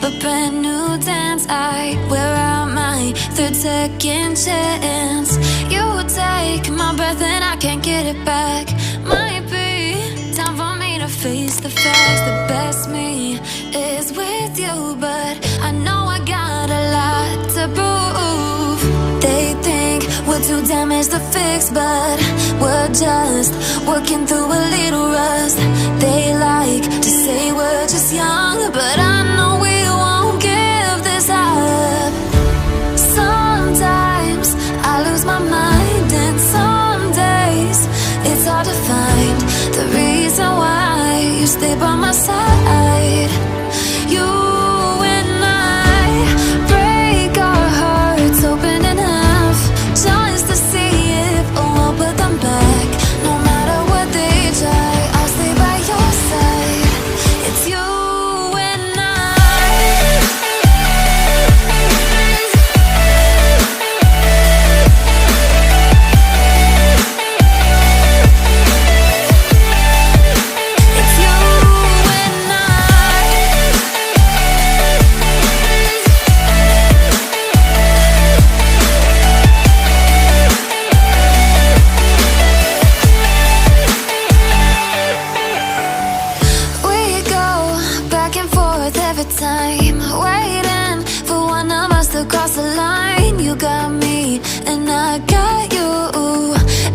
a brand new dance. I wear out my third second chance. You take my breath and I can't get it back. Might be time for me to face the facts. The best me is with you, but I know I got a lot to prove. They think we're too damaged to fix, but we're just working through a little rust. They like to say we're just young, but I know we won't give this up. Sometimes I lose my mind, and some days it's hard to find the reason why you stay by my side. You and I break our hearts open enough just to see if we'll put them back. No matter what they try, I'll stay by your side. It's you and I. It's you and I. We go back and forth every time, waiting for one of us to cross the line. You got me and I got you,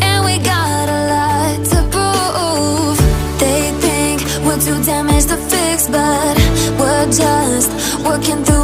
and we got a lot to prove. They think we're too damaged to fix, but we're just working through